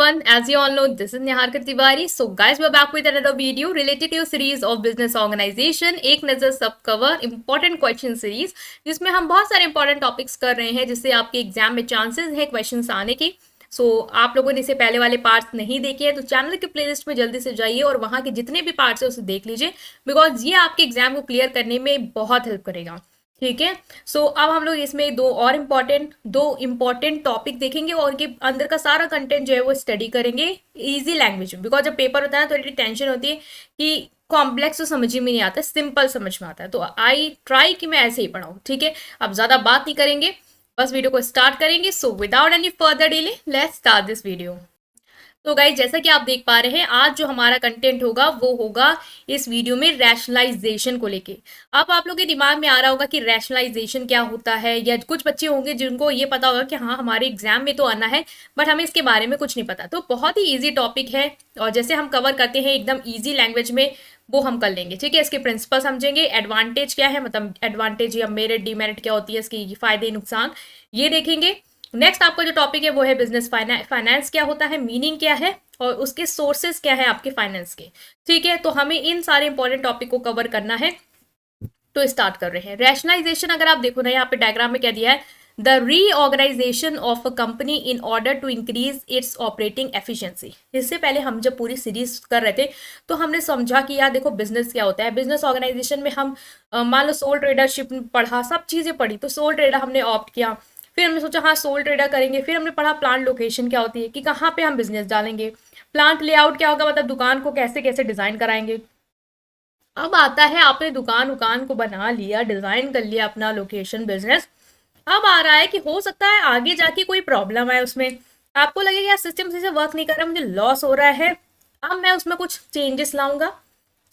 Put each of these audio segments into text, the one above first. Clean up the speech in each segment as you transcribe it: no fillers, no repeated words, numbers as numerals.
everyone, as you all know, this is Niharika Tiwari. So guys, we're back with another video related to a series of business organization. एक नजर सब cover important question series जिसमें हम बहुत सारे important topics कर रहे हैं जिससे आपके एग्जाम में चांसेस है क्वेश्चंस आने की। आप लोगों ने इसे पहले वाले पार्ट्स नहीं देखे हैं तो चैनल के प्लेलिस्ट में जल्दी से जाइए और वहां के जितने भी पार्ट्स है उसे देख लीजिए बिकॉज ये आपके एग्जाम को क्लियर करने में बहुत हेल्प करेगा। ठीक है। अब हम लोग इसमें दो इम्पॉर्टेंट टॉपिक देखेंगे और उनके अंदर का सारा कंटेंट जो है वो स्टडी करेंगे इजी लैंग्वेज में बिकॉज जब पेपर होता है तो थोड़ी टेंशन होती है कि कॉम्प्लेक्स तो समझ ही में नहीं आता, सिंपल समझ में आता है। तो आई ट्राई कि मैं ऐसे ही पढ़ाऊँ। ठीक है, अब ज़्यादा बात नहीं करेंगे, बस वीडियो को स्टार्ट करेंगे। So without any further delay let's start this video. तो गाइज जैसा कि आप देख पा रहे हैं आज जो हमारा कंटेंट होगा वो होगा इस वीडियो में रैशनलाइजेशन को लेके। अब आप लोग के दिमाग में आ रहा होगा कि रैशनलाइजेशन क्या होता है, या कुछ बच्चे होंगे जिनको ये पता होगा कि हाँ हमारे एग्जाम में तो आना है बट हमें इसके बारे में कुछ नहीं पता। तो बहुत ही ईजी टॉपिक है और जैसे हम कवर करते हैं एकदम ईजी लैंग्वेज में वो हम कर लेंगे। ठीक है, इसके प्रिंसिपल समझेंगे, एडवांटेज क्या है, मतलब एडवांटेज या मेरिट डिमेरिट क्या होती है, इसकी फायदे नुकसान ये देखेंगे। नेक्स्ट आपका जो टॉपिक है वो है बिजनेस फाइनेंस क्या होता है, मीनिंग क्या है और उसके सोर्सेस क्या है आपके फाइनेंस के। ठीक है, तो हमें इन सारे इंपॉर्टेंट टॉपिक को कवर करना है। तो स्टार्ट कर रहे हैं। रैशनलाइजेशन अगर आप देखो ना यहाँ पे डायग्राम में क्या दिया है, the reorganisation of a company in order to increase its operating efficiency. इससे पहले हम जब पूरी सीरीज कर रहे थे तो हमने समझा कि यार देखो बिजनेस क्या होता है। बिजनेस ऑर्गेनाइजेशन में हम मान लो सोल ट्रेडरशिप पढ़ा, सब चीजें पढ़ी, तो सोल ट्रेडर हमने ऑप्ट किया। फिर हमने सोचा हाँ सोल ट्रेडर करेंगे। फिर हमने पढ़ा प्लांट लोकेशन क्या होती है कि कहाँ पे हम बिजनेस डालेंगे, प्लांट लेआउट क्या होगा, मतलब दुकान को कैसे कैसे डिजाइन कराएंगे। अब आता है आपने दुकान को बना लिया, डिजाइन कर लिया अपना लोकेशन बिजनेस। अब आ रहा है कि हो सकता है आगे जाके कोई प्रॉब्लम है उसमें, आपको लगेगा यार सिस्टम से वर्क नहीं कर रहा, मुझे लॉस हो रहा है, अब मैं उसमें कुछ चेंजेस लाऊंगा।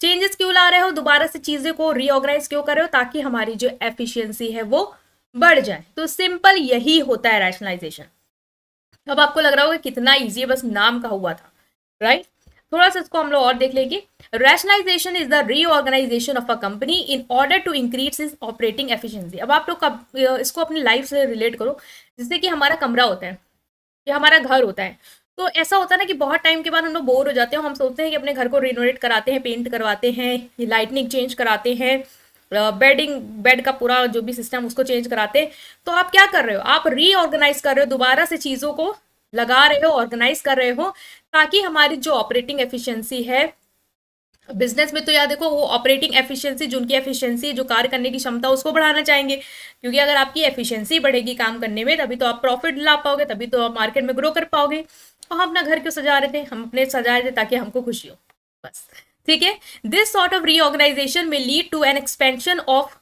चेंजेस क्यों ला रहे हो, दोबारा से चीजें को रीऑर्गेनाइज क्यों कर रहे हो, ताकि हमारी जो एफिशिएंसी है वो बढ़ जाए। तो सिंपल यही होता है रैशनलाइजेशन। अब आपको लग रहा होगा कितना इजी है, बस नाम का हुआ था, राइट। थोड़ा सा इसको हम लोग और देख लेंगे। Rationalisation is the reorganisation of a company in order to increase is operating efficiency. अब आप लोग इसको अपनी लाइफ से रिलेट करो, जैसे कि हमारा कमरा होता है या हमारा घर होता है। तो ऐसा होता है ना कि बहुत टाइम के बाद हम लोग बोर हो जाते हैं, हम सोचते हैं कि अपने घर को रिनोवेट कराते हैं, पेंट करवाते हैं, लाइटनिंग चेंज कराते हैं, बेड का पूरा जो भी सिस्टम उसको चेंज कराते हैं। तो आप क्या कर रहे हो, आप रीऑर्गेनाइज कर रहे हो, दोबारा से चीजों को लगा रहे हो, ऑर्गेनाइज कर रहे हो, ताकि हमारी जो ऑपरेटिंग एफिशिएंसी है बिजनेस में, तो याद देखो वो ऑपरेटिंग एफिशिएंसी जो उनकी एफिशिएंसी जो कार्य करने की क्षमता उसको बढ़ाना चाहेंगे, क्योंकि अगर आपकी एफिशिएंसी बढ़ेगी काम करने में तभी तो आप प्रॉफिट ला पाओगे, तभी तो आप मार्केट में ग्रो कर पाओगे। और हम अपना घर क्यों सजा रहे थे, हम अपने सजा रहे थे ताकि हमको खुशी हो, बस। ठीक है, this sort of reorganisation may lead to an expansion of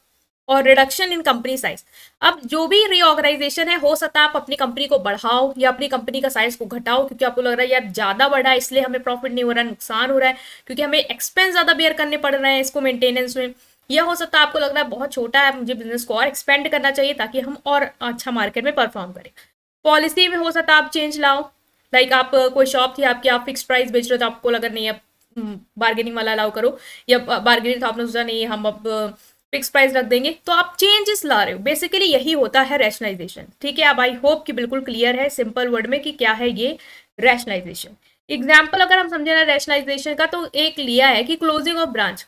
और रिडक्शन इन कंपनी साइज। अब जो भी रीऑर्गेनाइजेशन है, हो सकता है आप अपनी कंपनी को बढ़ाओ या अपनी कंपनी का साइज को घटाओ, क्योंकि आपको लग रहा है यार ज्यादा बढ़ा है इसलिए हमें प्रॉफिट नहीं हो रहा है, नुकसान हो रहा है क्योंकि हमें एक्सपेंस ज्यादा बेयर करने पड़ रहे हैं इसको मेंटेनेंस में। या हो सकता है आपको लग रहा है बहुत छोटा है, मुझे बिजनेस को और एक्सपेंड करना चाहिए ताकि हम और अच्छा मार्केट में परफॉर्म करें। पॉलिसी में हो सकता है आप चेंज लाओ, लाइक आप कोई शॉप थी आपकी, आप फिक्स प्राइस बेच रहे हो तो आपको लगा नहीं अब बार्गेनिंग वाला अलाउ करो, या बार्गेनिंग था आपने सोचा नहीं हम अब फिक्स प्राइस रख देंगे, तो आप चेंजेस ला रहे हो। बेसिकली यही होता है रैशनलाइजेशन। ठीक है, अब आई होप कि बिल्कुल क्लियर है सिंपल वर्ड में कि क्या है ये रैशनलाइजेशन। एग्जाम्पल अगर हम समझे ना रैशनलाइजेशन का, तो एक लिया है कि क्लोजिंग ऑफ ब्रांच,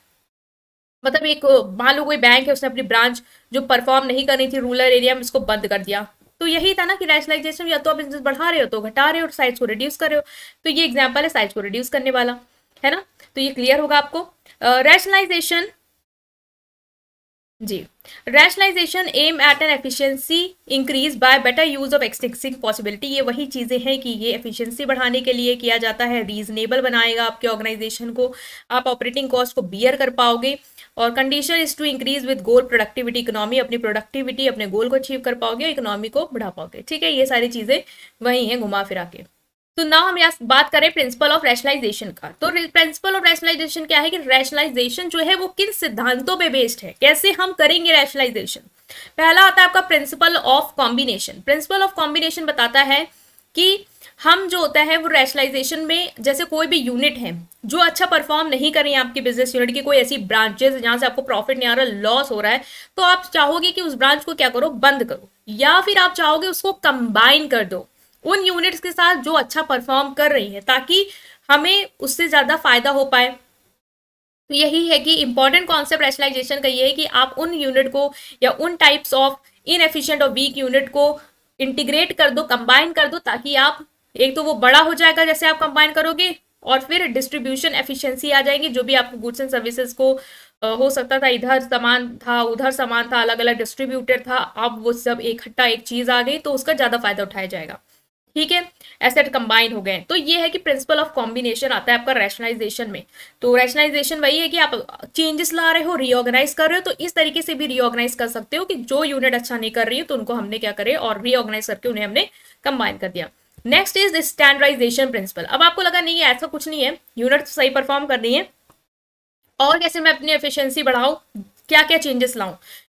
मतलब एक मान लो कोई बैंक है उसने अपनी ब्रांच जो परफॉर्म नहीं कर रही थी रूरल एरिया में उसको बंद कर दिया। तो यही था ना कि रैशनलाइजेशन, या तो आप बिजनेस बढ़ा रहे हो तो घटा रहे हो, साइज को रिड्यूस कर रहे हो। तो ये एग्जाम्पल है साइज को रिड्यूस करने वाला, है ना। तो ये क्लियर होगा आपको। रैशनलाइजेशन जी, rationalisation aim at an efficiency increase by better use of existing possibility. ये वही चीजें हैं कि ये एफिशिएंसी बढ़ाने के लिए किया जाता है, रीजनेबल बनाएगा आपके ऑर्गेनाइजेशन को, आप ऑपरेटिंग कॉस्ट को बियर कर पाओगे। और condition is to increase with goal productivity economy, अपनी प्रोडक्टिविटी अपने गोल को अचीव कर पाओगे, इकोनॉमी को बढ़ा पाओगे। ठीक है, ये सारी चीजें वही हैं घुमा फिरा के। तो ना हम यहाँ बात करें प्रिंसिपल ऑफ रैशनलाइजेशन का, तो प्रिंसिपल ऑफ रैशनलाइजेशन क्या है कि रैशनलाइजेशन जो है वो किन सिद्धांतों पे बेस्ड है, कैसे हम करेंगे रैशनलाइजेशन। पहला आता है आपका principle of combination. Principle of combination बताता है कि हम जो होता है वो रैशनलाइजेशन में, जैसे कोई भी यूनिट है जो अच्छा परफॉर्म नहीं कर रही है आपकी बिजनेस यूनिट की, कोई ऐसी ब्रांचेस जहां से आपको प्रॉफिट नहीं आ रहा, लॉस हो रहा है, तो आप चाहोगे कि उस ब्रांच को क्या करो, बंद करो, या फिर आप चाहोगे उसको कंबाइन कर दो। उन यूनिट्स के साथ जो अच्छा परफॉर्म कर रही है, ताकि हमें उससे ज्यादा फायदा हो पाए। तो यही है कि इंपॉर्टेंट कॉन्सेप्ट रैशनलाइजेशन का ये है कि आप उन यूनिट को या उन टाइप्स ऑफ इनएफिशिएंट और वीक यूनिट को इंटीग्रेट कर दो, कंबाइन कर दो, ताकि आप, एक तो वो बड़ा हो जाएगा जैसे आप कंबाइन करोगे, और फिर डिस्ट्रीब्यूशन एफिशिएंसी आ जाएगी। जो भी आपको गुड्स एंड सर्विसेज को हो सकता था इधर सामान था, उधर सामान था, अलग अलग डिस्ट्रीब्यूटर था, अब वो सब इकट्ठा एक चीज आ गई, तो उसका ज्यादा फायदा उठाया जाएगा। ठीक है, एसेट कंबाइन हो गए। तो ये है कि प्रिंसिपल ऑफ कॉम्बिनेशन आता है आपका रैशनलाइजेशन में। तो रैशनलाइजेशन वही है कि आप चेंजेस ला रहे हो, रीऑर्गेनाइज कर रहे हो, तो इस तरीके से भी रीऑर्गेनाइज कर सकते हो कि जो यूनिट अच्छा नहीं कर रही है तो उनको हमने क्या करे, और रीऑर्गेनाइज करके उन्हें हमने कंबाइन कर दिया। Next is standardisation principle. अब आपको लगा नहीं है, ऐसा कुछ नहीं है, यूनिट तो सही परफॉर्म कर रही है, और कैसे मैं अपनी एफिशिएंसी बढ़ाऊं, क्या क्या चेंजेस लाऊं।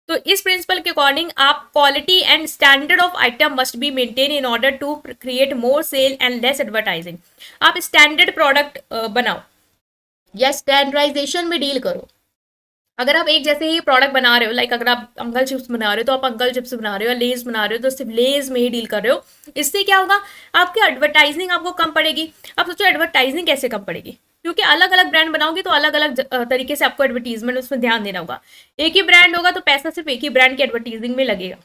तो इस प्रिंसिपल के अकॉर्डिंग आप quality and standard of item must be maintain in order to create more sale and less advertising. आप स्टैंडर्ड प्रोडक्ट बनाओ या स्टैंडर्डाइजेशन में डील करो। अगर आप एक जैसे ही प्रोडक्ट बना रहे हो, लाइक अगर आप अंकल चिप्स बना रहे हो तो आप अंकल चिप्स बना रहे हो, या लेज बना रहे हो तो सिर्फ लेज में ही डील कर रहे हो, इससे क्या होगा, आपकी एडवर्टाइजिंग आपको कम पड़ेगी। आप सोचो एडवर्टाइजिंग कैसे कम पड़ेगी, क्योंकि अलग अलग ब्रांड बनाओगे तो अलग अलग तरीके से आपको एडवर्टीजमेंट उसमें ध्यान देना होगा। एक ही ब्रांड होगा तो पैसा सिर्फ एक ही ब्रांड की एडवर्टीजिंग में लगेगा।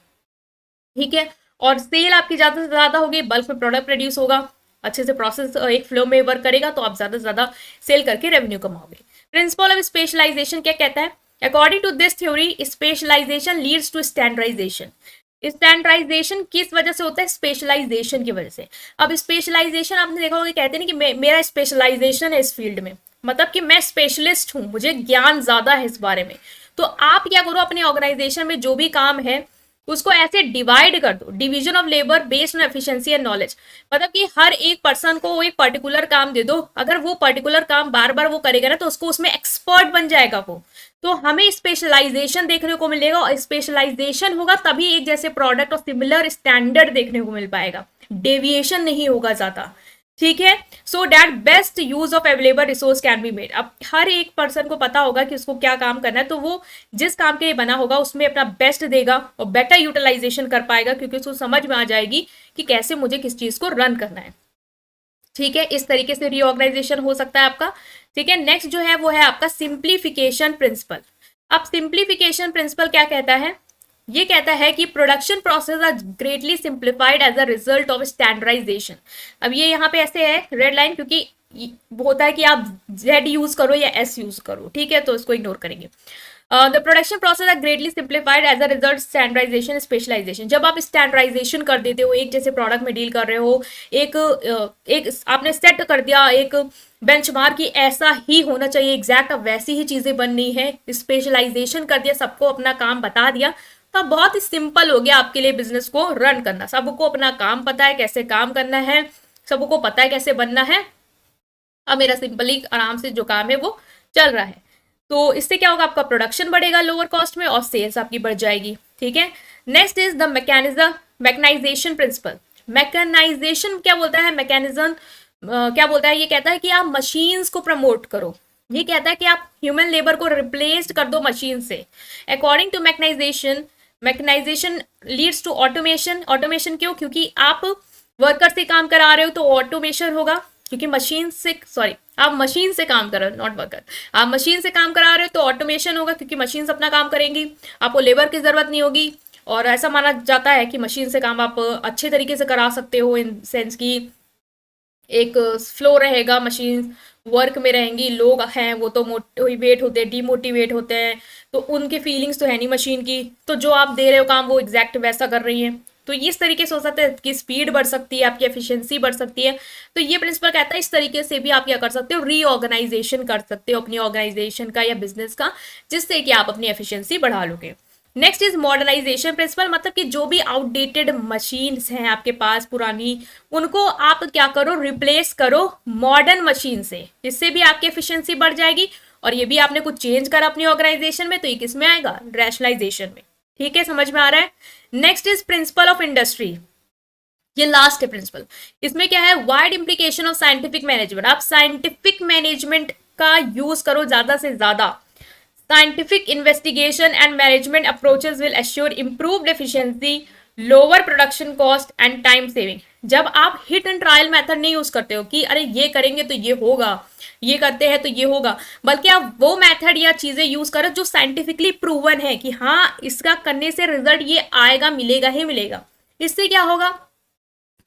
ठीक है, और सेल आपकी ज्यादा से ज्यादा होगी, बल्क में प्रोडक्ट प्रोड्यूस होगा, अच्छे से प्रोसेस एक फ्लो में वर्क करेगा, तो आप ज्यादा से ज्यादा सेल करके रेवेन्यू कमाओगे। प्रिंसिपल ऑफ स्पेशलाइजेशन क्या कहता है, according to this theory specialisation leads to standardisation. Standardisation किस वजह से होता है, स्पेशलाइजेशन की वजह से। अब स्पेशलाइजेशन आपने देखा होगा, कहते हैं ना कि मेरा स्पेशलाइजेशन है इस फील्ड में, मतलब कि मैं स्पेशलिस्ट हूं, मुझे ज्ञान ज्यादा है इस बारे में। तो आप क्या करो, अपने ऑर्गेनाइजेशन में जो भी काम है उसको ऐसे डिवाइड कर दो, division of labour based on efficiency and knowledge. मतलब कि हर एक पर्सन को वो एक पर्टिकुलर काम दे दो, अगर वो पर्टिकुलर काम बार बार वो करेगा ना तो उसको उसमें एक्सपर्ट बन जाएगा वो। तो हमें स्पेशलाइजेशन देखने को मिलेगा, और स्पेशलाइजेशन होगा तभी एक जैसे प्रोडक्ट और सिमिलर स्टैंडर्ड देखने को मिल पाएगा, डेविएशन नहीं होगा ज्यादा। ठीक है, so that best use of available resource can be made. अब हर एक पर्सन को पता होगा कि उसको क्या काम करना है, तो वो जिस काम के लिए बना होगा उसमें अपना बेस्ट देगा और बेटर यूटिलाइजेशन कर पाएगा, क्योंकि उसको समझ में आ जाएगी कि कैसे मुझे किस चीज को रन करना है। ठीक है, इस तरीके से रीऑर्गेनाइजेशन हो सकता है आपका। ठीक है, नेक्स्ट जो है वो है आपका सिंप्लीफिकेशन प्रिंसिपल। अब सिंप्लीफिकेशन प्रिंसिपल क्या कहता है, ये कहता है कि production process are greatly simplified as a result of standardisation. अब ये यहाँ पे ऐसे है रेड लाइन, क्योंकि होता है कि आप जेड यूज करो या एस यूज करो, ठीक है, तो इसको इग्नोर करेंगे। The production process are greatly simplified as a result standardisation specialisation. जब आप स्टैंडर्डाइजेशन कर देते हो, एक जैसे प्रोडक्ट में डील कर रहे हो, एक आपने सेट कर दिया एक बेंचमार्क की ऐसा ही होना चाहिए, एग्जैक्ट अब वैसी ही चीजें बननी है, स्पेशलाइजेशन कर दिया, सबको अपना काम बता दिया, तो बहुत ही सिंपल हो गया आपके लिए बिजनेस को रन करना। सबको अपना काम पता है, कैसे काम करना है, सबको पता है कैसे बनना है। अब मेरा सिंपली आराम से जो काम है वो चल रहा है। तो इससे क्या होगा, आपका प्रोडक्शन बढ़ेगा लोअर कॉस्ट में, और सेल्स आपकी बढ़ जाएगी। ठीक है, next is the mechanism mechanisation principle. Mechanisation क्या बोलता है, मैकेनिज्म क्या बोलता है, ये कहता है कि आप मशीन्स को प्रमोट करो। ये कहता है कि आप ह्यूमन लेबर को रिप्लेस कर दो मशीन से। According to mechanisation leads to automation. Automation क्यों, क्योंकि आप वर्कर से काम करा रहे हो तो ऑटोमेशन होगा, क्योंकि मशीन से, सॉरी, आप मशीन से काम कर रहे हो, नॉट वर्कर, आप मशीन से काम करा रहे हो तो ऑटोमेशन होगा, क्योंकि मशीन अपना काम करेंगी, आपको लेबर की जरूरत नहीं होगी। और ऐसा माना जाता है कि मशीन से काम आप अच्छे तरीके से करा सकते हो, इन सेंस की एक फ्लो रहेगा, मशीन वर्क में रहेंगी, लोग हैं वो तो मोटिवेट होते हैं, डिमोटिवेट होते हैं, तो उनकी फीलिंग्स तो है नहीं मशीन की, तो जो आप दे रहे हो काम वो एग्जैक्ट वैसा कर रही है। तो इस तरीके से हो सकता है कि स्पीड बढ़ सकती है, आपकी एफिशिएंसी बढ़ सकती है। तो ये प्रिंसिपल कहता है इस तरीके से भी आप क्या कर सकते हो, रीऑर्गेनाइजेशन कर सकते हो अपनी ऑर्गेनाइजेशन का या बिजनेस का, जिससे कि आप अपनी एफिशिएंसी बढ़ा लोगे। Next is modernisation principle. मतलब कि जो भी आउटडेटेड मशीन्स हैं आपके पास पुरानी, उनको आप क्या करो, रिप्लेस करो मॉडर्न मशीन से, जिससे भी आपकी एफिशिएंसी बढ़ जाएगी। और ये भी आपने कुछ चेंज करा अपनी ऑर्गेनाइजेशन में, तो ये किस में आएगा, रैशनलाइजेशन में। ठीक है, समझ में आ रहा है। Next is principle of industry. ये लास्ट है प्रिंसिपल। इसमें क्या है, wide implication of scientific management. आप साइंटिफिक मैनेजमेंट का यूज करो ज्यादा से ज्यादा। Scientific investigation and management approaches will assure improved efficiency, lower production cost and time saving. जब आप हिट एंड ट्रायल मेथड नहीं यूज करते हो कि अरे ये करेंगे तो ये होगा, ये करते हैं तो ये होगा, बल्कि आप वो मेथड या चीजें यूज करो जो साइंटिफिकली प्रूवन है कि हाँ इसका करने से रिजल्ट ये आएगा, मिलेगा ही मिलेगा। इससे क्या होगा,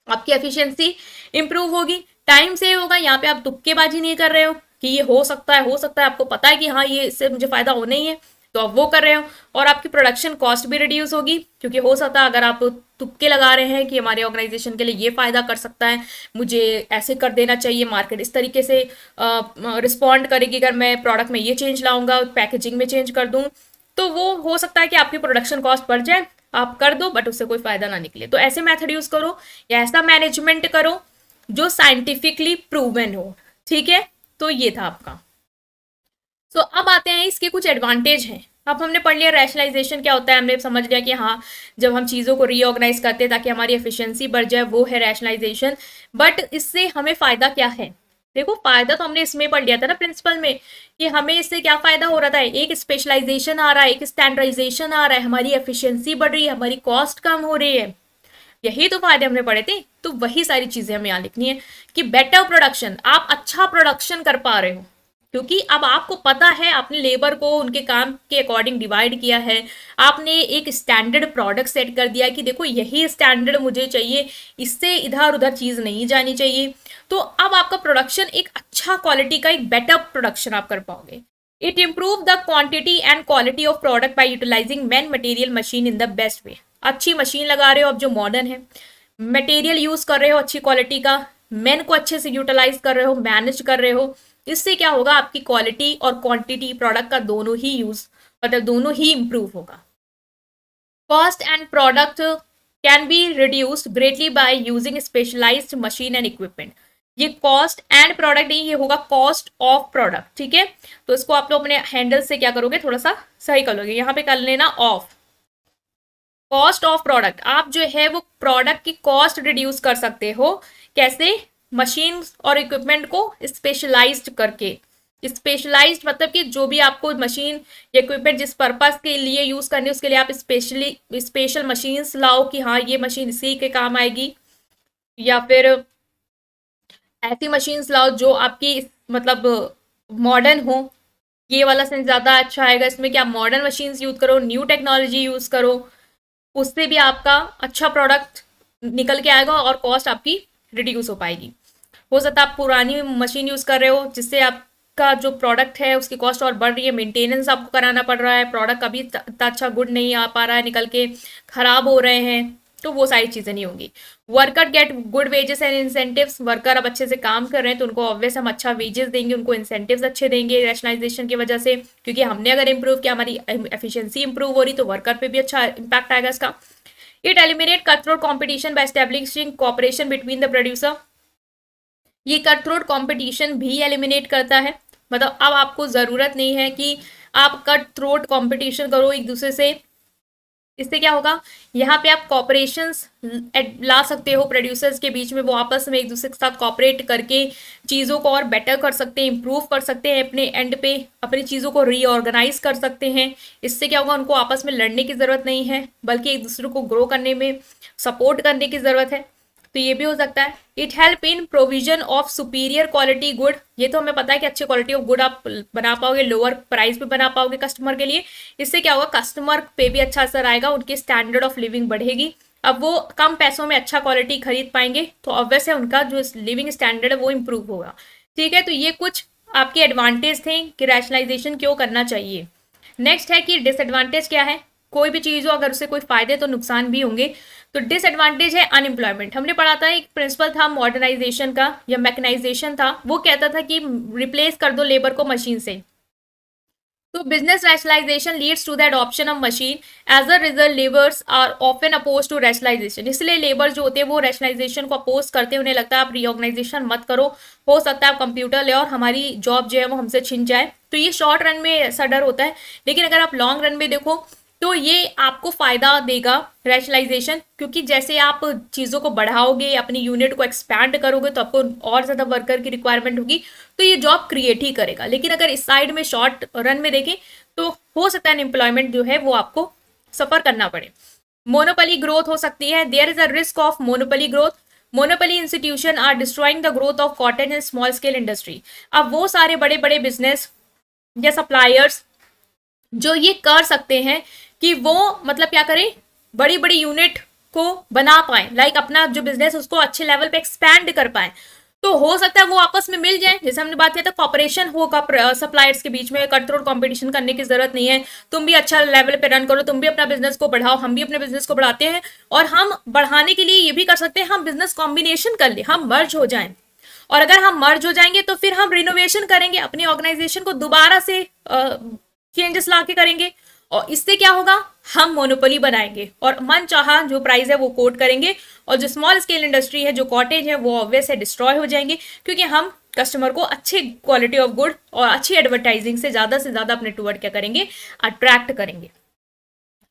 आपकी एफिशिएंसी इंप्रूव होगी, टाइम सेव होगा। यहाँ पे आप तुक्केबाजी नहीं कर रहे हो कि ये हो सकता है, हो सकता है, आपको पता है कि हाँ ये इससे मुझे फायदा होना ही है, तो आप वो कर रहे हो। और आपकी प्रोडक्शन कॉस्ट भी रिड्यूस होगी, क्योंकि हो सकता है अगर आप तुक्के लगा रहे हैं कि हमारे ऑर्गेनाइजेशन के लिए ये फायदा कर सकता है, मुझे ऐसे कर देना चाहिए, मार्केट इस तरीके से रिस्पॉन्ड करेगी अगर मैं प्रोडक्ट में ये चेंज लाऊंगा, पैकेजिंग में चेंज कर दूं, तो वो हो सकता है कि आपकी प्रोडक्शन कॉस्ट बढ़ जाए, आप कर दो बट उससे कोई फायदा ना निकले। तो ऐसे मेथड यूज करो या ऐसा मैनेजमेंट करो जो साइंटिफिकली प्रूवन हो। ठीक है, तो ये था आपका। सो अब आते हैं इसके कुछ एडवांटेज हैं। अब हमने पढ़ लिया रैशनलाइजेशन क्या होता है, हमने समझ लिया कि हाँ जब हम चीज़ों को रीऑर्गेनाइज करते हैं ताकि हमारी एफिशिएंसी बढ़ जाए, वो है रैशनलाइजेशन। बट इससे हमें फ़ायदा क्या है, देखो फ़ायदा तो हमने इसमें पढ़ लिया था ना प्रिंसिपल में, कि हमें इससे क्या फ़ायदा हो रहा था, एक स्पेशलाइजेशन आ रहा है, एक स्टैंडर्डाइजेशन आ रहा है, हमारी एफिशिएंसी बढ़ रही है, हमारी कॉस्ट कम हो रही है, यही तो फायदे हमने पढ़े थे। तो वही सारी चीजें हमें यहाँ लिखनी है कि बेटर प्रोडक्शन, आप अच्छा प्रोडक्शन कर पा रहे हो, क्योंकि अब आपको पता है, आपने लेबर को उनके काम के अकॉर्डिंग डिवाइड किया है, आपने एक स्टैंडर्ड प्रोडक्ट सेट कर दिया कि देखो यही स्टैंडर्ड मुझे चाहिए, इससे इधर उधर चीज नहीं जानी चाहिए। तो अब आपका प्रोडक्शन एक अच्छा क्वालिटी का एक बेटर प्रोडक्शन आप कर पाओगे। It improve the quantity and quality of product by utilising man material machine in the best way. अच्छी मशीन लगा रहे हो अब जो मॉडर्न है, मटेरियल यूज कर रहे हो अच्छी क्वालिटी का, मैन को अच्छे से यूटिलाइज कर रहे हो, मैनेज कर रहे हो, इससे क्या होगा, आपकी क्वालिटी और क्वांटिटी प्रोडक्ट का दोनों ही यूज, मतलब दोनों ही इंप्रूव होगा। Cost and product can be reduced greatly by using specialised machine and equipment. ये कॉस्ट एंड प्रोडक्ट नहीं, ये होगा कॉस्ट ऑफ प्रोडक्ट। ठीक है, तो इसको आप लोग अपने हैंडल से क्या करोगे, थोड़ा सा सही कर लोगे, यहाँ पे कर लेना ऑफ। कॉस्ट ऑफ प्रोडक्ट, आप जो है वो प्रोडक्ट की कॉस्ट रिड्यूस कर सकते हो, कैसे, मशीन और इक्विपमेंट को स्पेशलाइज्ड करके। स्पेशलाइज्ड मतलब कि जो भी आपको मशीन या इक्विपमेंट जिस पर्पस के लिए यूज करनी है उसके लिए आप स्पेशल मशीन्स लाओ कि हाँ ये मशीन इसी के काम आएगी, या फिर ऐसी मशीन्स लाओ जो आपकी मतलब मॉडर्न हो। ये वाला सेंस ज़्यादा अच्छा आएगा इसमें कि आप मॉडर्न मशीन्स यूज करो, न्यू टेक्नोलॉजी यूज करो, उससे भी आपका अच्छा प्रोडक्ट निकल के आएगा और कॉस्ट आपकी रिड्यूस हो पाएगी। हो सकता है आप पुरानी मशीन यूज़ कर रहे हो जिससे आपका जो प्रोडक्ट है उसकी कॉस्ट और बढ़ रही है, मेंटेनेंस आपको कराना पड़ रहा है, प्रोडक्ट कभी इतना अच्छा गुड नहीं आ पा रहा है, निकल के खराब हो रहे हैं, तो वो सारी चीज़ें नहीं होंगी। Worker get good wages and incentives, worker अब अच्छे से काम कर रहे हैं तो उनको ऑब्वियस हम अच्छा वेजेस देंगे, उनको इंसेंटिव्स अच्छे देंगे रैशनलाइजेशन की वजह से, क्योंकि हमने अगर इंप्रूव किया, हमारी एफिशिएंसी इंप्रूव हो रही, तो वर्कर पे भी अच्छा इम्पैक्ट आएगा इसका। It eliminate cutthroat competition by establishing cooperation between the producer. ये कटथ्रोट कंपटीशन भी एलिमिनेट करता है, मतलब अब आपको ज़रूरत नहीं है कि आप कटथ्रोट कंपटीशन करो एक दूसरे से। इससे क्या होगा, यहाँ पे आप कॉपरेशंस ला सकते हो प्रोड्यूसर्स के बीच में, वो आपस में एक दूसरे के साथ कॉपरेट करके चीज़ों को और बेटर कर सकते हैं, इंप्रूव कर सकते हैं, अपने एंड पे अपनी चीज़ों को रीऑर्गेनाइज कर सकते हैं। इससे क्या होगा, उनको आपस में लड़ने की ज़रूरत नहीं है, बल्कि एक दूसरे को ग्रो करने में सपोर्ट करने की ज़रूरत है। तो ये भी हो सकता है। It help in provision of superior quality good, ये तो हमें पता है कि अच्छी क्वालिटी ऑफ गुड आप बना पाओगे, लोअर प्राइस पे बना पाओगे कस्टमर के लिए। इससे क्या होगा, कस्टमर पे भी अच्छा असर आएगा, उनकी स्टैंडर्ड ऑफ लिविंग बढ़ेगी। अब वो कम पैसों में अच्छा क्वालिटी खरीद पाएंगे तो ऑब्वियस है उनका जो लिविंग स्टैंडर्ड है वो इम्प्रूव होगा। ठीक है, तो ये कुछ आपके एडवांटेज थे कि रैशनलाइजेशन क्यों करना चाहिए। नेक्स्ट है कि डिसएडवांटेज क्या है। कोई भी चीज़ हो अगर उससे कोई फायदे तो नुकसान भी होंगे। तो डिसएडवांटेज है अनएम्प्लॉयमेंट। हमने पढ़ा था एक प्रिंसिपल था मॉडर्नाइजेशन का या मैकेनाइजेशन था, वो कहता था कि रिप्लेस कर दो लेबर को मशीन से। तो business rationalisation leads to the adoption of machine, as a result labours are often oppose to rationalisation. इसलिए लेबर जो होते हैं वो रैशनलाइजेशन को अपोज करते हैं, उन्हें लगता है आप रीऑर्गेनाइजेशन मत करो, हो सकता है आप कंप्यूटर ले और हमारी जॉब जो है वो हमसे छिन जाए। तो ये शॉर्ट रन में ऐसा डर होता है, लेकिन अगर आप लॉन्ग रन में देखो तो ये आपको फायदा देगा रैशनलाइजेशन, क्योंकि जैसे आप चीज़ों को बढ़ाओगे, अपनी यूनिट को एक्सपैंड करोगे तो आपको और ज़्यादा वर्कर की रिक्वायरमेंट होगी, तो ये जॉब क्रिएट ही करेगा। लेकिन अगर इस साइड में शॉर्ट रन में देखें तो हो सकता है अनएम्प्लॉयमेंट जो है वो आपको सफ़र करना पड़े। मोनोपोली ग्रोथ हो सकती है, there is a risk of monopoly growth, monopoly institution are destroying the growth of cotton and small scale industry. अब वो सारे बड़े बड़े बिजनेस या सप्लायर्स जो ये कर सकते हैं कि वो मतलब क्या करें, बड़ी बड़ी यूनिट को बना पाए, लाइक अपना जो बिजनेस उसको अच्छे लेवल पे एक्सपैंड कर पाए, तो हो सकता है वो आपस में मिल जाए। जैसे हमने बात किया था, कॉपरेशन होगा सप्लायर्स के बीच में, कट थ्रोट कंपटीशन करने की जरूरत नहीं है। तुम भी अच्छा लेवल पे रन करो, तुम भी अपना बिजनेस को बढ़ाओ, हम भी अपने बिजनेस को बढ़ाते हैं। और हम बढ़ाने के लिए ये भी कर सकते हैं, हम बिजनेस कॉम्बिनेशन कर ले, हम मर्ज हो जाएं। और अगर हम मर्ज हो जाएंगे तो फिर हम रिनोवेशन करेंगे, अपनी ऑर्गेनाइजेशन को दोबारा से चेंजेस ला के करेंगे। और इससे क्या होगा, हम मोनोपोली बनाएंगे और मन चाहा जो प्राइस है वो कोट करेंगे। और जो स्मॉल स्केल इंडस्ट्री है, जो कॉटेज है, वो ऑब्वियस है डिस्ट्रॉय हो जाएंगे, क्योंकि हम कस्टमर को अच्छे क्वालिटी ऑफ गुड और अच्छी एडवर्टाइजिंग से ज्यादा अपने टूवर्ड क्या करेंगे, अट्रैक्ट करेंगे।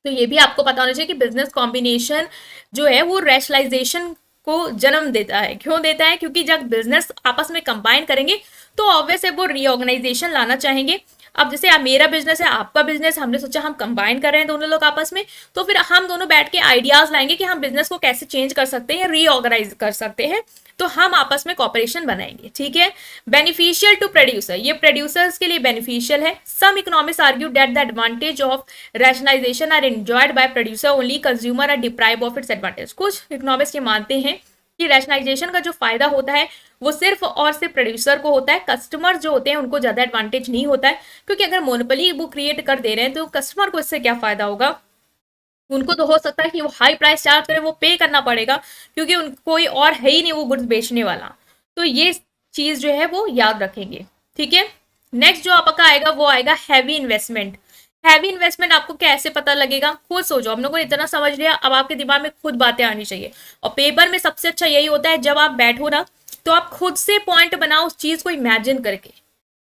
तो ये भी आपको पता होना चाहिए कि बिजनेस कॉम्बिनेशन जो है वो रैशनलाइजेशन को जन्म देता है। क्यों देता है, क्योंकि जब बिजनेस आपस में कंबाइन करेंगे तो ऑब्वियस है वो रीऑर्गेनाइजेशन लाना चाहेंगे। अब जैसे मेरा बिजनेस है, आपका बिजनेस, हमने सोचा हम कंबाइन कर रहे हैं दोनों लोग आपस में, तो फिर हम दोनों बैठ के आइडियाज लाएंगे कि हम बिजनेस को कैसे चेंज कर सकते हैं, रीऑर्गेनाइज कर सकते हैं। तो हम आपस में कॉपरेशन बनाएंगे, ठीक है। बेनिफिशियल टू प्रोड्यूसर, ये प्रोड्यूसर्स के लिए बेनिफिशियल है। Some economics argue that the advantage of rationalisation are enjoyed by producer, only consumer are deprive of its advantage. कुछ इकोनॉमिक्स ये मानते हैं कि रैशनलाइजेशन का जो फायदा होता है वो सिर्फ और सिर्फ प्रोड्यूसर को होता है, कस्टमर जो होते हैं उनको ज्यादा एडवांटेज नहीं होता है। क्योंकि अगर मोनोपोली वो क्रिएट कर दे रहे हैं तो कस्टमर को इससे क्या फायदा होगा, उनको तो हो सकता है कि वो हाई प्राइस चार्ज करें, वो पे करना पड़ेगा, क्योंकि कोई और है ही नहीं वो गुड्स बेचने वाला। तो ये चीज जो है वो याद रखेंगे, ठीक है। नेक्स्ट जो आपका आएगा वो आएगा हैवी इन्वेस्टमेंट। हैवी इन्वेस्टमेंट आपको कैसे पता लगेगा, खुद सोचो। हम लोगों ने इतना समझ लिया, अब आपके दिमाग में खुद बातें आनी चाहिए। और पेपर में सबसे अच्छा यही होता है, जब आप बैठो ना तो आप खुद से पॉइंट बनाओ उस चीज को इमेजिन करके।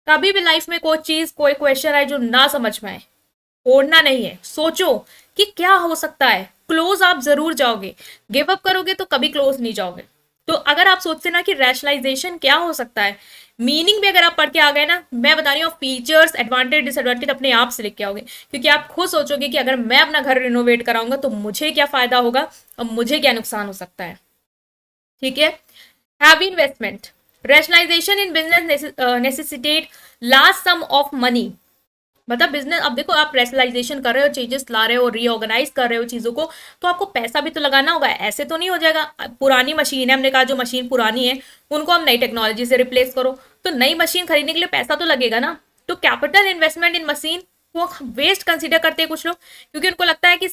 कभी भी लाइफ में कोई चीज, कोई क्वेश्चन आए जो ना समझ में आए, छोड़ना नहीं है, सोचो कि क्या हो सकता है। क्लोज आप जरूर जाओगे, गिव अप करोगे तो कभी क्लोज नहीं जाओगे। तो अगर आप सोचते ना कि रैशनलाइजेशन क्या हो सकता है, मीनिंग भी अगर आप पढ़ के आ गए ना, मैं बता रही हूँ फीचर्स, एडवांटेज, डिसएडवांटेज अपने आप से लिख के आओगे। क्योंकि आप खुद सोचोगे कि अगर मैं अपना घर रिनोवेट कराऊंगा तो मुझे क्या फायदा होगा और मुझे क्या नुकसान हो सकता है, ठीक है। Heavy investment, rationalisation in business necessitate large sum of money. मतलब बिजनेस, अब देखो आप रेशनलाइजेशन कर रहे हो, चेंजेस ला रहे हो, रीऑर्गेनाइज कर रहे हो चीजों को, तो आपको पैसा भी तो लगाना होगा, ऐसे तो नहीं हो जाएगा। पुरानी मशीन है, हमने कहा जो मशीन पुरानी है उनको हम नई टेक्नोलॉजी से रिप्लेस करो, तो नई मशीन खरीदने के लिए पैसा तो लगेगा ना। तो कैपिटल इन्वेस्टमेंट इन मशीन वो वेस्ट कंसिडर करते हैं कुछ लोग, क्योंकि उनको लगता है कि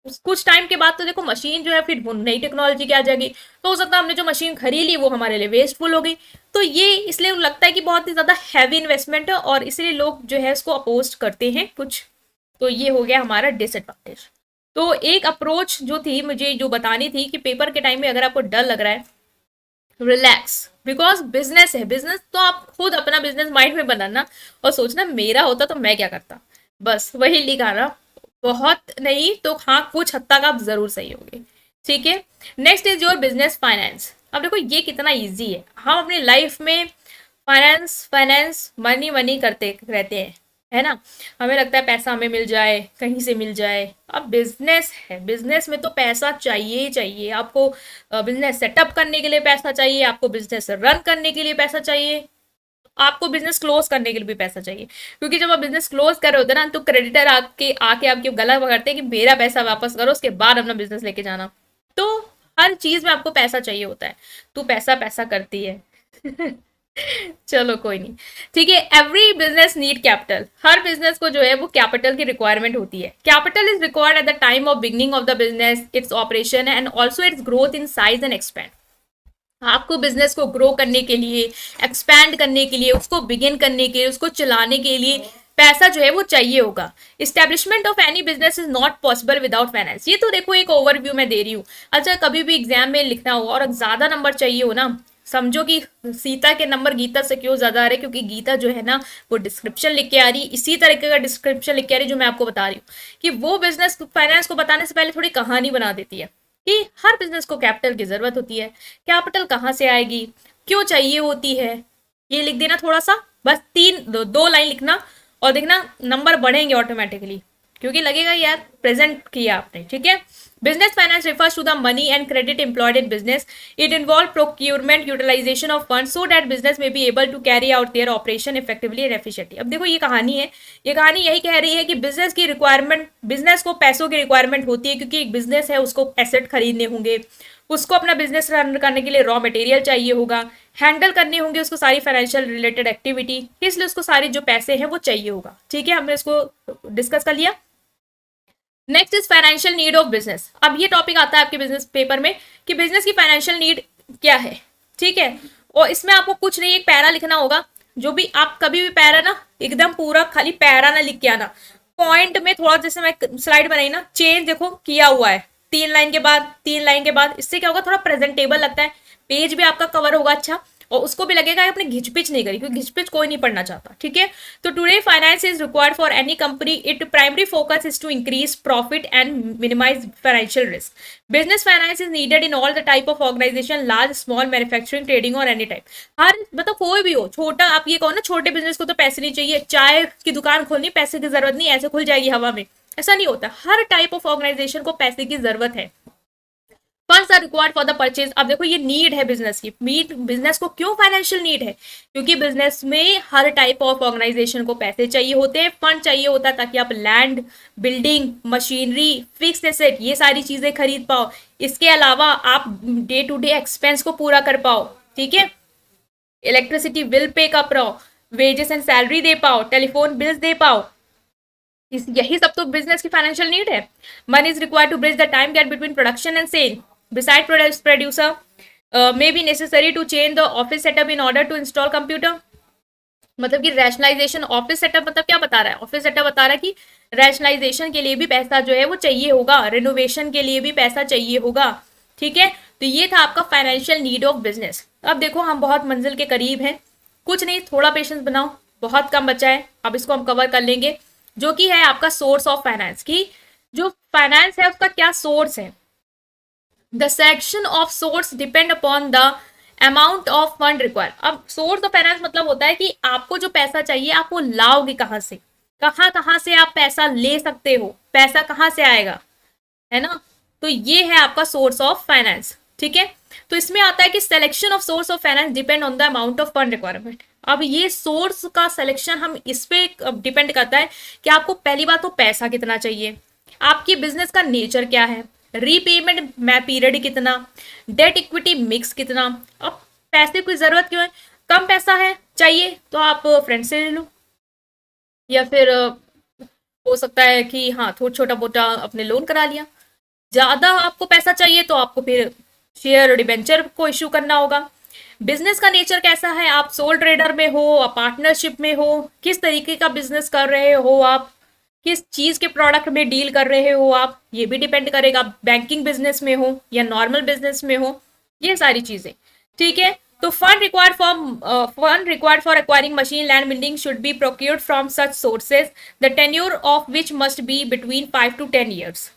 कुछ टाइम के बाद तो देखो मशीन जो है फिर वो नई टेक्नोलॉजी की आ जाएगी, तो हो सकता है हमने जो मशीन खरीद ली वो हमारे लिए वेस्टफुल हो गई। तो ये इसलिए लगता है कि बहुत ही ज्यादा हैवी इन्वेस्टमेंट है और इसलिए लोग जो है इसको अपोज करते हैं कुछ। तो ये हो गया हमारा डिसएडवांटेज। तो एक अप्रोच जो थी मुझे जो बतानी थी कि पेपर के टाइम में अगर आपको डर लग रहा है, रिलैक्स, बिकॉज बिजनेस है। बिजनेस तो आप खुद अपना बिजनेस माइंड में बनाना और सोचना मेरा होता तो मैं क्या करता, बस वही लिखा ना। बहुत नहीं तो हाँ कुछ हद तक आप जरूर सही होगे, ठीक है। Next is your business finance. अब देखो ये कितना इजी है, हम अपनी लाइफ में फाइनेंस फाइनेंस मनी मनी करते रहते हैं, है ना। हमें लगता है पैसा हमें मिल जाए, कहीं से मिल जाए। अब बिजनेस है, बिजनेस में तो पैसा चाहिए ही चाहिए आपको। बिजनेस सेटअप करने के लिए पैसा चाहिए, आपको बिजनेस रन करने के लिए पैसा चाहिए, आपको बिजनेस क्लोज करने के लिए भी पैसा चाहिए। क्योंकि जब आप बिजनेस क्लोज कर रहे होते हैं ना, तो क्रेडिटर आके आके आपके गला पकड़ते हैं कि मेरा पैसा वापस करो, उसके बाद अपना बिजनेस लेके जाना। तो हर चीज में आपको पैसा चाहिए होता है, तू पैसा पैसा करती है। चलो कोई नहीं, ठीक है। एवरी बिजनेस नीड कैपिटल, हर बिजनेस को जो है वो कैपिटल की रिक्वायरमेंट होती है। Capital is required at the time of beginning of the business, its operation and also it's growth in size and expand. आपको बिजनेस को ग्रो करने के लिए, एक्सपैंड करने के लिए, उसको बिगिन करने के लिए, उसको चलाने के लिए पैसा जो है वो चाहिए होगा। Establishment of any business is not possible without finance. ये तो देखो एक ओवरव्यू मैं दे रही हूँ। अच्छा कभी भी एग्जाम में लिखना हो और ज्यादा नंबर चाहिए हो ना, समझो कि सीता के नंबर गीता से क्यों ज्यादा आ रहे, क्योंकि गीता जो है ना वो डिस्क्रिप्शन लिख के आ रही, इसी तरीके का डिस्क्रिप्शन लिख के आ रही जो मैं आपको बता रही हूँ, कि वो बिजनेस फाइनेंस को बताने से पहले थोड़ी कहानी बना देती है कि हर बिजनेस को कैपिटल की जरूरत होती है, कैपिटल कहाँ से आएगी, क्यों चाहिए होती है। ये लिख देना थोड़ा सा, बस दो लाइन लिखना और देखना नंबर बढ़ेंगे ऑटोमेटिकली। क्योंकि लगेगा यार प्रेजेंट किया आपने, ठीक है। Business finance refers to the money and credit employed in business. It involves procurement, utilization of funds so that business may be able to carry out their operation effectively and efficiently. अब देखो ये कहानी है, ये कहानी यही कह रही है कि बिजनेस की रिक्वायरमेंट, बिजनेस को पैसों की रिक्वायरमेंट होती है, क्योंकि एक बिजनेस है उसको एसेट खरीदने होंगे, उसको अपना बिजनेस रन करने के लिए रॉ मटेरियल चाहिए होगा, हैंडल करने होंगे उसको सारी फाइनेंशियल रिलेटेड एक्टिविटी, इसलिए उसको सारी जो पैसे हैं वो चाहिए होगा, ठीक है। हमने इसको डिस्कस कर लिया। Next is financial need of business. अब ये टॉपिक आता है आपके बिजनेस पेपर में कि बिजनेस की फाइनेंशियल नीड क्या है, ठीक है। और इसमें आपको कुछ नहीं, एक पैरा लिखना होगा। जो भी आप कभी भी पैरा ना एकदम पूरा खाली पैरा ना लिख के आना, पॉइंट में थोड़ा, जैसे मैं स्लाइड बनाई ना, चेंज देखो किया हुआ है, 3 लाइन के बाद 3 लाइन के बाद, इससे क्या होगा, थोड़ा प्रेजेंटेबल लगता है, पेज भी आपका कवर होगा अच्छा, और उसको भी लगेगा आपने घिचपिच नहीं करी, क्योंकि घिचपिच कोई नहीं पढ़ना चाहता, ठीक है। तो today finance is required for any company, it primary focus is to increase profit and minimise financial risk. Business finance is needed in all the type of organisation, large small, manufacturing, trading or any type. हर मतलब कोई भी हो, छोटा, आप ये कहो ना छोटे बिजनेस को तो पैसे नहीं चाहिए, चाय की दुकान खोलनी पैसे की जरूरत नहीं, ऐसे खुल जाएगी हवा में, ऐसा नहीं होता। हर टाइप ऑफ ऑर्गेनाइजेशन को पैसे की जरूरत है। Funds are required for the purchase. अब देखो ये नीड है बिजनेस की, बिजनेस को क्यों फाइनेंशियल नीड है, क्योंकि बिजनेस में हर टाइप ऑफ ऑर्गेनाइजेशन को पैसे चाहिए होते हैं, फंड चाहिए होता है, ताकि आप land, building, machinery, fix asset, ये सारी चीजें खरीद पाओ। इसके अलावा आप डे टू डे एक्सपेंस को पूरा कर पाओ, ठीक है। इलेक्ट्रिसिटी बिल पे कर पाओ, वेजेस एंड सैलरी दे पाओ, टेलीफोन बिल्स दे पाओ, यही सब तो बिजनेस की फाइनेंशियल नीड है। Money is required to bridge the time gap between production and sale. Beside producer may be necessary to change the office setup in order to install computer. मतलब कि rationalisation, office setup मतलब क्या बता रहा है, office setup बता रहा है कि रैशनलाइजेशन के लिए भी पैसा जो है वो चाहिए होगा, रिनोवेशन के लिए भी पैसा चाहिए होगा, ठीक है। तो ये था आपका फाइनेंशियल नीड ऑफ बिजनेस। अब देखो हम बहुत मंजिल के करीब हैं, कुछ नहीं, थोड़ा पेशेंस बनाओ, बहुत कम बचा है, अब इसको हम कवर कर लेंगे, जो कि है आपका सोर्स ऑफ फाइनेंस की। जो फाइनेंस है उसका क्या सोर्स है। The selection of source depend upon the amount of fund required. अब सोर्स ऑफ फाइनेंस मतलब होता है कि आपको जो पैसा चाहिए आप वो लाओगे कहाँ से, कहाँ से आप पैसा ले सकते हो, पैसा कहाँ से आएगा, है ना। तो ये है आपका सोर्स ऑफ फाइनेंस, ठीक है। तो इसमें आता है कि selection of source of finance depend on the amount of fund requirement. अब ये सोर्स का सिलेक्शन हम इस पे डिपेंड करता है कि आपको पहली बात तो पैसा कितना चाहिए, आपकी बिजनेस का नेचर क्या है, रीपेमेंट पीरियड कितना, डेट इक्विटी मिक्स कितना। अब पैसे की जरूरत क्यों है, कम पैसा है चाहिए तो आप फ्रेंड से ले लो, या फिर हो सकता है कि हाँ थोड़ा छोटा मोटा अपने लोन करा लिया। ज्यादा आपको पैसा चाहिए तो आपको फिर शेयर डिबेंचर को इश्यू करना होगा। बिजनेस का नेचर कैसा है, आप सोल ट्रेडर में हो, आप पार्टनरशिप में हो, किस तरीके का बिजनेस कर रहे हो, आप किस चीज के प्रोडक्ट में डील कर रहे हो आप, ये भी डिपेंड करेगा, बैंकिंग बिजनेस में हो या नॉर्मल बिजनेस में हो, ये सारी चीजें, ठीक है। तो fund required for acquiring machine, land, building should be procured from such sources the tenure of which must be between 5 to 10 years।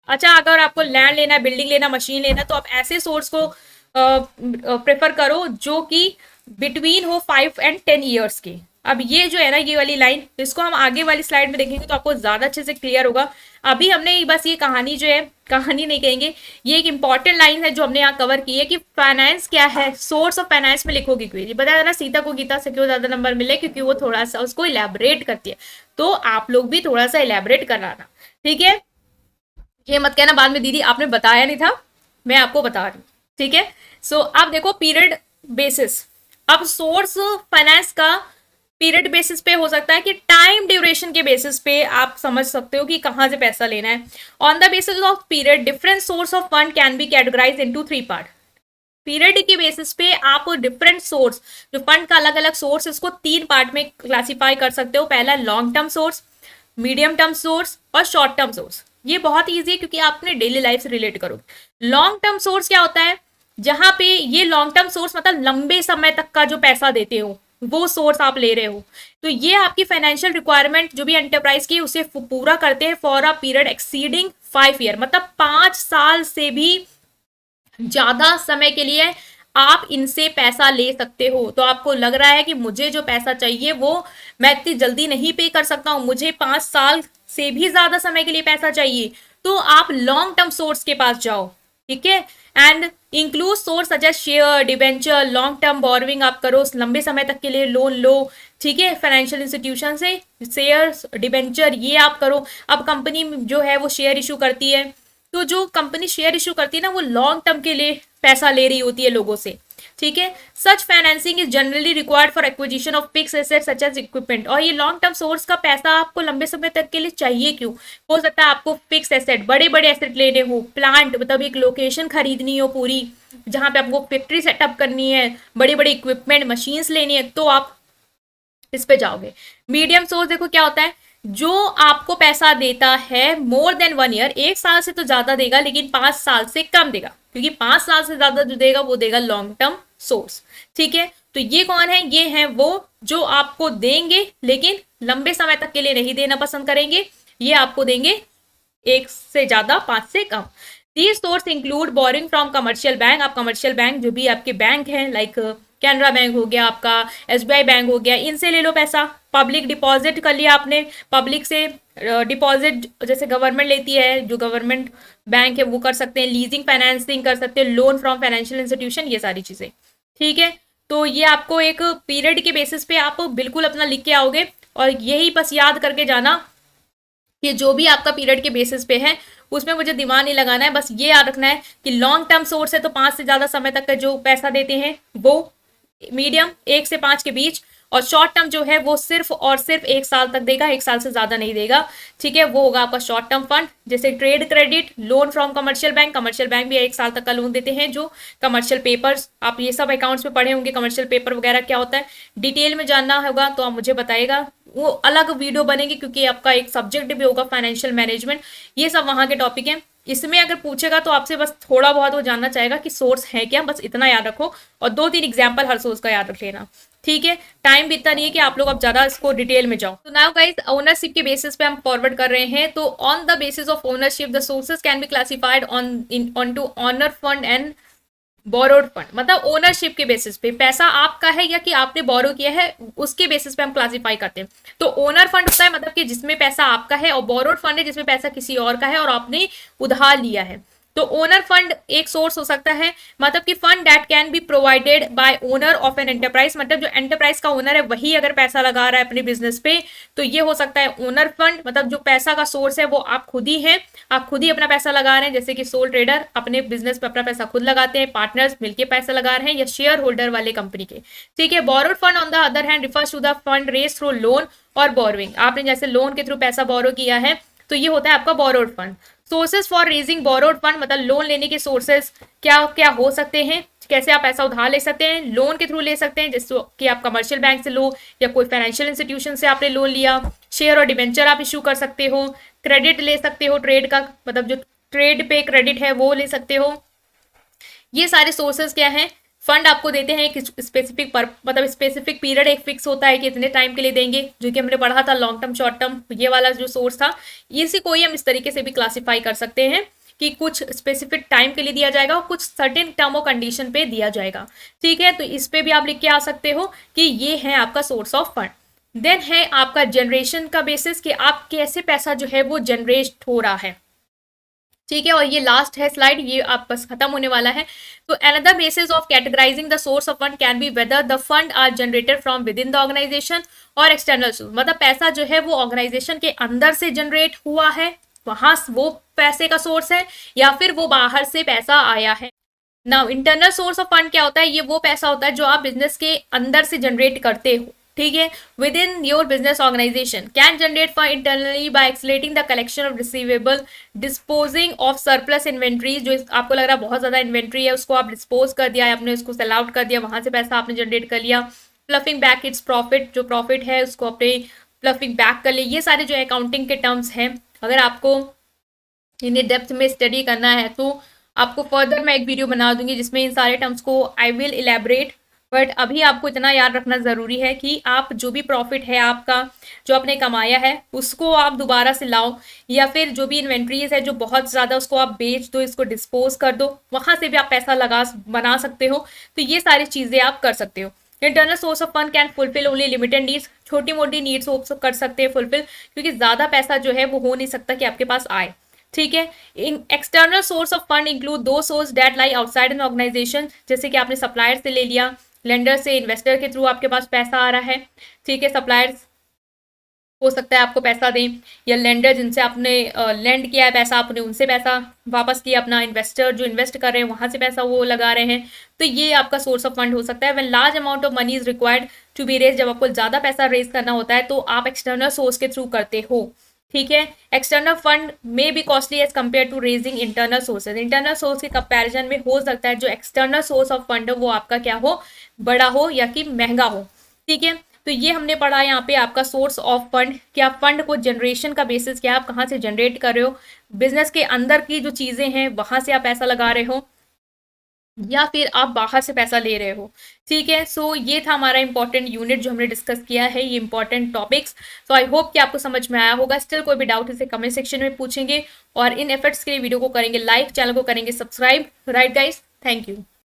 अच्छा, अगर आपको लैंड लेना है, बिल्डिंग लेना, मशीन लेना, तो आप ऐसे सोर्स को प्रेफर करो जो कि बिटवीन हो 5 and 10 years के। अब ये जो है ना, ये वाली लाइन, इसको हम आगे वाली स्लाइड में देखेंगे तो आपको ज्यादा अच्छे से क्लियर होगा। अभी हमने बस ये कहानी जो है, कहानी नहीं कहेंगे, ये एक इंपॉर्टेंट लाइन है जो हमने यहाँ कवर की है कि फाइनेंस क्या है। सोर्स ऑफ फाइनेंस में लिखोगे क्वेरी, बताया ना सीता को गीता से क्यों ज्यादा नंबर मिले, क्योंकि वो थोड़ा सा उसको इलेबोरेट करती है, तो आप लोग भी थोड़ा सा इलेबोरेट कराना, ठीक है। ये मत कहना बाद में दीदी आपने बताया नहीं था, मैं आपको बता रही हूँ, ठीक है। सो अब देखो पीरियड बेसिस, अब सोर्स फाइनेंस का पीरियड बेसिस पे हो सकता है कि टाइम ड्यूरेशन के बेसिस पे आप समझ सकते हो कि कहाँ से पैसा लेना है। On the basis of period different source of fund can be categorise into 3 part. Period के बेसिस पे आप डिफरेंट सोर्स, जो फंड का अलग अलग सोर्स, इसको 3 पार्ट में क्लासीफाई कर सकते हो। पहला long term source, medium term source और शॉर्ट टर्म सोर्स। ये बहुत ईजी है क्योंकि आप अपने डेली लाइफ से रिलेट करोगे। लॉन्ग टर्म सोर्स क्या होता है, जहां पे ये लॉन्ग टर्म सोर्स मतलब लंबे समय तक का जो पैसा देते हो वो सोर्स आप ले रहे हो, तो ये आपकी फाइनेंशियल रिक्वायरमेंट जो भी एंटरप्राइज की उसे पूरा करते हैं for a period exceeding 5 year, मतलब 5 साल से भी ज्यादा समय के लिए आप इनसे पैसा ले सकते हो। तो आपको लग रहा है कि मुझे जो पैसा चाहिए वो मैं इतनी जल्दी नहीं पे कर सकता हूँ, मुझे 5 साल से भी ज्यादा समय के लिए पैसा चाहिए तो आप लॉन्ग टर्म सोर्स के पास जाओ, ठीक है। And include source such as share, debenture, long term borrowing आप करो, लंबे समय तक के लिए लोन लो, ठीक है, फाइनेंशियल इंस्टीट्यूशन से शेयर्स, डिबेंचर ये आप करो। अब कंपनी जो है वो शेयर इशू करती है, तो जो कंपनी शेयर इशू करती है ना वो लॉन्ग टर्म के लिए पैसा ले रही होती है लोगों से, ठीक है। Such financing is generally required for acquisition of fix asset such as equipment. और ये लॉन्ग टर्म सोर्स का पैसा आपको लंबे समय तक के लिए चाहिए क्यों? हो सकता है आपको फिक्स एसेट, बड़े बड़े एसेट लेने हो, प्लांट मतलब एक लोकेशन खरीदनी हो पूरी जहां पे आपको फैक्ट्री सेटअप करनी है, बड़े बड़े इक्विपमेंट मशीन्स लेनी है, तो आप इस पे जाओगे। मीडियम सोर्स देखो क्या होता है, जो आपको पैसा देता है मोर देन 1 ईयर, 1 साल से तो ज्यादा देगा लेकिन 5 साल से कम देगा, क्योंकि 5 साल से ज्यादा जो देगा वो देगा लॉन्ग टर्म सोर्स, ठीक है। तो ये कौन है? ये है वो जो आपको देंगे लेकिन लंबे समय तक के लिए नहीं देना पसंद करेंगे, ये आपको देंगे 1 से ज्यादा, 5 से कम। These source include borrowing from commercial bank. आप कमर्शियल बैंक जो भी आपके बैंक हैं लाइक कैनरा बैंक हो गया, आपका एसबीआई बैंक हो गया, इनसे ले लो पैसा। पब्लिक डिपॉजिट कर लिया आपने, पब्लिक से डिपॉजिट जैसे गवर्नमेंट लेती है, जो गवर्नमेंट बैंक है वो कर सकते हैं। लीजिंग फाइनेंसिंग कर सकते हैं, लोन फ्रॉम फाइनेंशियल इंस्टीट्यूशन, ये सारी चीजें, ठीक है। तो ये आपको एक पीरियड के बेसिस पे आप बिल्कुल अपना लिख के आओगे, और यही बस याद करके जाना कि जो भी आपका पीरियड के बेसिस पे है उसमें मुझे दिमाग नहीं लगाना है, बस ये याद रखना है कि लॉन्ग टर्म सोर्स है तो 5 से ज्यादा समय तक का जो पैसा देते हैं वो, मीडियम 1 से 5 के बीच, और शॉर्ट टर्म जो है वो सिर्फ और सिर्फ 1 साल तक देगा, 1 साल से ज्यादा नहीं देगा, ठीक है। वो होगा आपका शॉर्ट टर्म फंड, जैसे trade credit, loan from commercial bank. Commercial bank भी 1 साल तक का लोन देते हैं। जो कमर्शियल पेपर्स, आप ये सब अकाउंट्स में पढ़े होंगे, कमर्शियल पेपर वगैरह क्या होता है, डिटेल में जानना होगा तो आप मुझे बताइएगा, वो अलग वीडियो बनेगी क्योंकि आपका एक सब्जेक्ट भी होगा फाइनेंशियल मैनेजमेंट, ये सब वहां के टॉपिक हैं। इसमें अगर पूछेगा तो आपसे बस थोड़ा बहुत वो जानना चाहेगा कि सोर्स है क्या, बस इतना याद रखो, और 2-3 एग्जाम्पल हर सोर्स का याद रख लेना, ठीक है। टाइम भी इतना नहीं है कि आप लोग अब ज्यादा इसको डिटेल में जाओ। तो नाउ गाइस, ओनरशिप के बेसिस पे हम फॉरवर्ड कर रहे हैं। तो on the basis of ownership the sources can be classified on to owner fund and borrowed fund. मतलब ओनरशिप के बेसिस पे, पैसा आपका है या कि आपने बोरो किया है उसके बेसिस पे हम क्लासिफाई करते हैं। तो ओनर फंड होता है मतलब कि जिसमें पैसा आपका है, और बोरोड फंड है जिसमें पैसा किसी और का है और आपने उधार लिया है। तो ओनर फंड एक सोर्स हो सकता है, मतलब कि fund that can be provided by owner of an enterprise. मतलब जो एंटरप्राइज का ओनर है वही अगर पैसा लगा रहा है अपने बिजनेस पे तो ये हो सकता है ओनर फंड। मतलब जो पैसा का सोर्स है वो आप खुद ही हैं, आप खुद ही अपना पैसा लगा रहे हैं, जैसे कि सोल ट्रेडर अपने बिजनेस पे अपना पैसा खुद लगाते हैं, पार्टनर्स मिलकर पैसा लगा रहे हैं, या शेयर होल्डर वाले कंपनी के, ठीक है। Borrowed fund on the other hand refers to the fund raise through loan or borrowing. आपने जैसे लोन के थ्रू पैसा बोरो किया है तो ये होता है आपका borrowed fund. Sources for raising borrowed fund, मतलब लोन लेने के सोर्सेज क्या क्या हो सकते हैं, कैसे आप पैसा उधार ले सकते हैं, लोन के थ्रू ले सकते हैं जैसे कि आप कमर्शियल बैंक से लो या कोई फाइनेंशियल इंस्टीट्यूशन से आपने लोन लिया, शेयर और डिबेंचर आप इशू कर सकते हो, क्रेडिट ले सकते हो, ट्रेड का मतलब जो ट्रेड पे क्रेडिट है वो ले सकते हो। ये सारे सोर्सेज क्या हैं, फंड आपको देते हैं एक स्पेसिफिक मतलब स्पेसिफिक पीरियड एक फिक्स होता है कि इतने टाइम के लिए देंगे, जो कि हमने पढ़ा था लॉन्ग टर्म शॉर्ट टर्म, ये वाला जो सोर्स था। इसी को ही हम इस तरीके से भी क्लासिफाई कर सकते हैं कि कुछ स्पेसिफिक टाइम के लिए दिया जाएगा और कुछ सर्टेन टर्म और कंडीशन पे दिया जाएगा, ठीक है। तो इस पे भी आप लिख के आ सकते हो कि ये है आपका सोर्स ऑफ फंड। देन है आपका जनरेशन का बेसिस कि आप कैसे पैसा जो है वो जनरेट हो रहा है, ठीक है। और ये लास्ट है स्लाइड, ये आप बस खत्म होने वाला है। तो another basis of categorising the source of fund can be whether the fund are generated from within the organisation or external source. मतलब पैसा जो है वो ऑर्गेनाइजेशन के अंदर से जनरेट हुआ है, वहां वो पैसे का सोर्स है, या फिर वो बाहर से पैसा आया है। Now internal source of fund क्या होता है, ये वो पैसा होता है जो आप बिजनेस के अंदर से जनरेट करते हो, ठीक है। Within your business organisation can generate fund internally by accelerating the collection of receivable, disposing of surplus inventories. जो आपको लग रहा है बहुत ज्यादा इन्वेंट्री है उसको आप डिस्पोज कर दिया, आपने उसको सेल आउट कर दिया, वहां से पैसा आपने जनरेट कर लिया। प्लफिंग बैक इट्स प्रॉफिट, जो प्रॉफिट है उसको अपने प्लफिंग बैक कर लिया। ये सारे जो अकाउंटिंग के टर्म्स हैं, अगर आपको इन्हें डेप्थ में स्टडी करना है तो आपको फर्दर मैं एक वीडियो बना दूंगी जिसमें इन सारे टर्म्स को आई विल इलेबरेट। बट अभी आपको इतना याद रखना ज़रूरी है कि आप जो भी प्रॉफिट है आपका जो आपने कमाया है उसको आप दोबारा से लाओ, या फिर जो भी इन्वेंट्रीज है जो बहुत ज़्यादा उसको आप बेच दो, इसको डिस्पोज कर दो, वहाँ से भी आप पैसा लगा बना सकते हो। तो ये सारी चीज़ें आप कर सकते हो। Internal source of fund can fulfil only limited needs, छोटी मोटी नीड्स वो कर सकते हैं फुलफिल, क्योंकि ज्यादा पैसा जो है वो हो नहीं सकता कि आपके पास आए। ठीक है। In external source of fund include दो source that lie outside an organisation, जैसे कि आपने सप्लायर से ले लिया, लेंडर से, इन्वेस्टर के थ्रू आपके पास पैसा आ रहा है। ठीक है। सप्लायर्स हो सकता है आपको पैसा दें, या लेंडर जिनसे आपने लेंड किया है पैसा, आपने उनसे पैसा वापस किया, अपना इन्वेस्टर जो इन्वेस्ट कर रहे हैं वहां से पैसा वो लगा रहे हैं, तो ये आपका सोर्स ऑफ फंड हो सकता है। When large amount of money is required to be raise, जब आपको ज्यादा पैसा रेज करना होता है तो आप एक्सटर्नल सोर्स के थ्रू करते हो। ठीक है। External fund may be costly as compare to raising internal sources, internal source के कंपैरिजन में हो सकता है जो एक्सटर्नल सोर्स ऑफ फंड हो वो आपका क्या हो, बड़ा हो या कि महंगा हो। ठीक है। तो ये हमने पढ़ा यहाँ पे आपका सोर्स ऑफ फंड, कि आप फंड को जनरेशन का बेसिस क्या, आप कहाँ से जनरेट कर रहे हो, बिजनेस के अंदर की जो चीजें हैं वहां से आप पैसा लगा रहे हो, या फिर आप बाहर से पैसा ले रहे हो। ठीक है। सो ये था हमारा इंपॉर्टेंट यूनिट जो हमने डिस्कस किया है, ये important topics. So I hope कि आपको समझ में आया होगा। स्टिल कोई भी डाउट इसे कमेंट सेक्शन में पूछेंगे, और इन एफर्ट्स के लिए वीडियो को करेंगे लाइक, चैनल को करेंगे subscribe. Right guys, thank you.